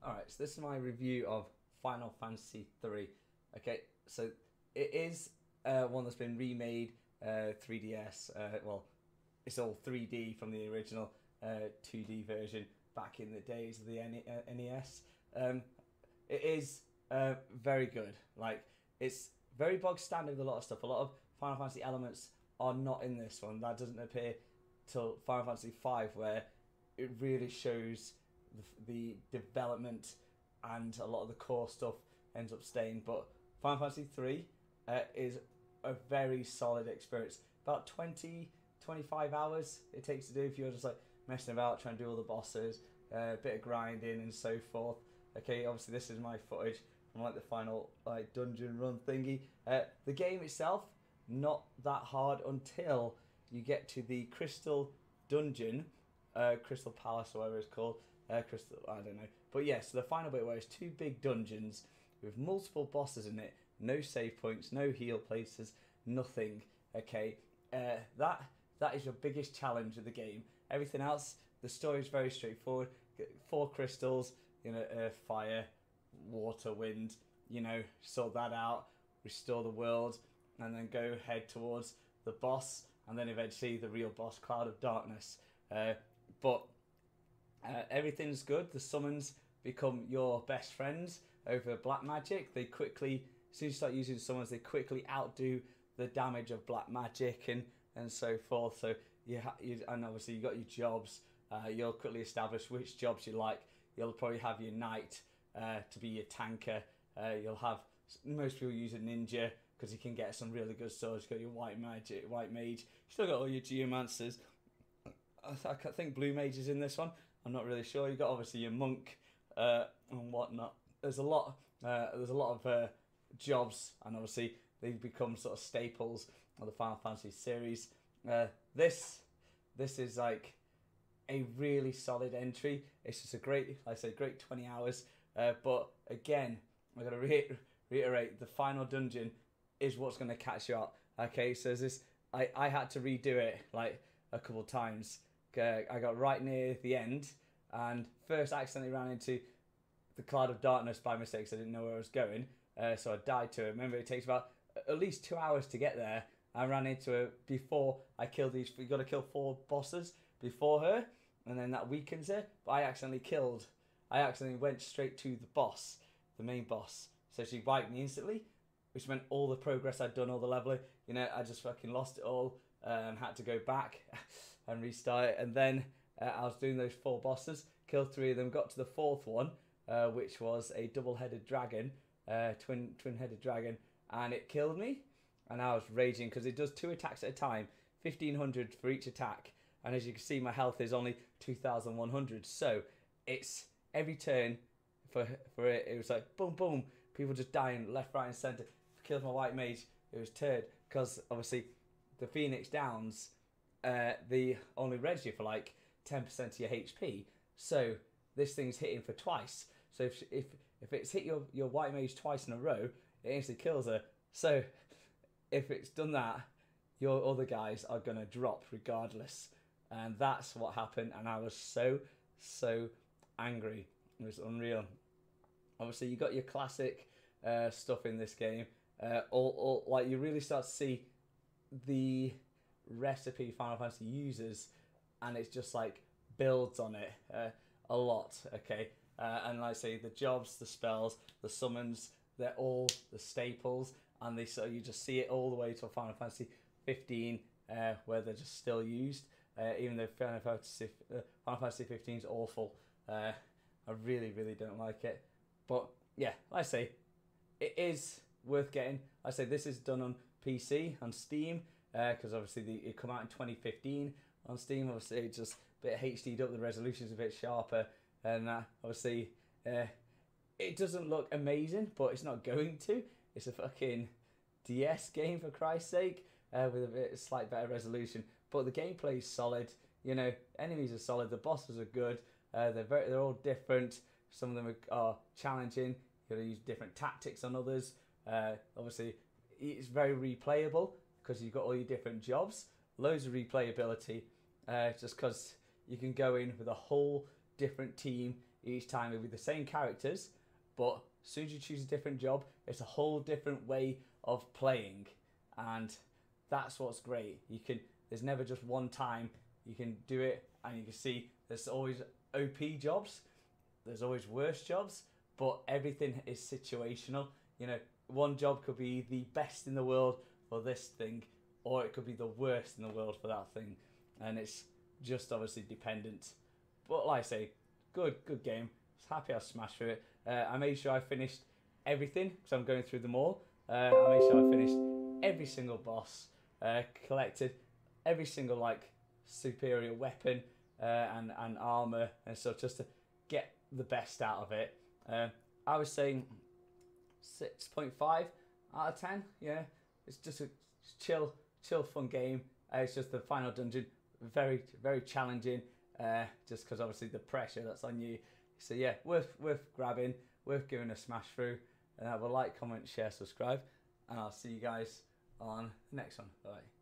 Alright, so this is my review of Final Fantasy 3. Okay, so it is one that's been remade 3DS. Well, it's all 3D from the original 2D version back in the days of the NES. Um, it is very good. Like, it's very bog standard with a lot of stuff. A lot of Final Fantasy elements are not in this one. That doesn't appear till Final Fantasy 5, where it really shows the development, and a lot of the core stuff ends up staying. But Final Fantasy 3 is a very solid experience. About 20-25 hours it takes to do if you're just like messing about, trying to do all the bosses, a bit of grinding and so forth. Okay, obviously this is my footage from like the final like dungeon run thingy. The game itself, not that hard until you get to the Crystal Dungeon, Crystal Palace or whatever it's called. Crystal, I don't know. But yeah, so the final bit where it's two big dungeons with multiple bosses in it, no save points, no heal places, nothing. Okay, that is your biggest challenge of the game. Everything else, the story is very straightforward. Get 4 crystals, earth, fire, water, wind. Sort that out, restore the world, and then go head towards the boss, and then eventually the real boss, Cloud of Darkness. But everything's good. The summons become your best friends over black magic. They quickly, as soon as you start using summons, they quickly outdo the damage of black magic and so forth. So and obviously you got your jobs. You'll quickly establish which jobs you like. You'll probably have your knight to be your tanker. You'll have most people use a ninja because you can get some really good swords. You got your white mage. You still got all your geomancers. I think blue mage is in this one. I'm not really sure. You got obviously your monk and whatnot. There's a lot. There's a lot of jobs, and obviously they become sort of staples of the Final Fantasy series. This is like a really solid entry. It's just a great, like I say, great 20 hours. But again, I'm gonna reiterate, the final dungeon is what's gonna catch you up. Okay, so this I had to redo it like a couple times. I got right near the end, and first I accidentally ran into the Cloud of Darkness by mistake, so I didn't know where I was going. So I died to it. Remember, it takes about at least 2 hours to get there. I ran into her before I killed these. You got to kill 4 bosses before her, and then that weakens her. But I accidentally went straight to the boss, the main boss. So she wiped me instantly, which meant all the progress I'd done, all the leveling. I just fucking lost it all and had to go back and restart it. And then I was doing those 4 bosses, killed 3 of them, got to the 4th one, which was a double-headed dragon, twin-headed dragon, and it killed me. And I was raging because it does 2 attacks at a time, 1,500 for each attack. And as you can see, my health is only 2,100. So it's every turn for it. It was like boom, boom. People just dying left, right, and centre. Killed my white mage. It was turd because obviously the Phoenix Downs, they only reg you for like 10% of your HP. So this thing's hitting for twice. So if it's hit your white mage twice in a row, it instantly kills her. So if it's done that, your other guys are gonna drop regardless. And that's what happened, and I was so angry. It was unreal. Obviously, you got your classic stuff in this game. All like you really start to see the recipe Final Fantasy uses, and it's just like builds on it a lot. Okay, and like I say, the jobs, the spells, the summons, they're all the staples, and you just see it all the way to Final Fantasy 15, where they're just still used. Even though Final Fantasy 15 is awful, I really don't like it. But yeah, like I say, it is worth getting. I say this is done on PC, on Steam, because obviously it come out in 2015 on Steam. Obviously, it's just a bit HD'd up. The resolution's a bit sharper, and obviously, it doesn't look amazing, but it's not going to. It's a fucking DS game, for Christ's sake, with a slight better resolution. But the gameplay is solid. Enemies are solid. The bosses are good. They're all different. Some of them are challenging. You got to use different tactics on others. Obviously, it's very replayable because you've got all your different jobs. Loads of replayability. Just because you can go in with a whole different team each time it'll be the same characters, but as soon as you choose a different job, it's a whole different way of playing, and that's what's great. There's never just one time you can do it, and you can see there's always OP jobs, there's always worse jobs, but everything is situational. You know, one job could be the best in the world for this thing, or it could be the worst in the world for that thing, and it's just obviously dependent. But like I say, good game. Happy I smashed through it. I made sure I finished everything because I'm going through them all. I made sure I finished every single boss, collected every single like superior weapon and armor and stuff, just to get the best out of it. I was saying 6.5 out of 10. Yeah, it's just a chill fun game. It's just the final dungeon, very challenging, just because obviously the pressure that's on you. So yeah, worth grabbing, worth giving a smash through. And have a like, comment, share, subscribe, and I'll see you guys on the next one. Bye.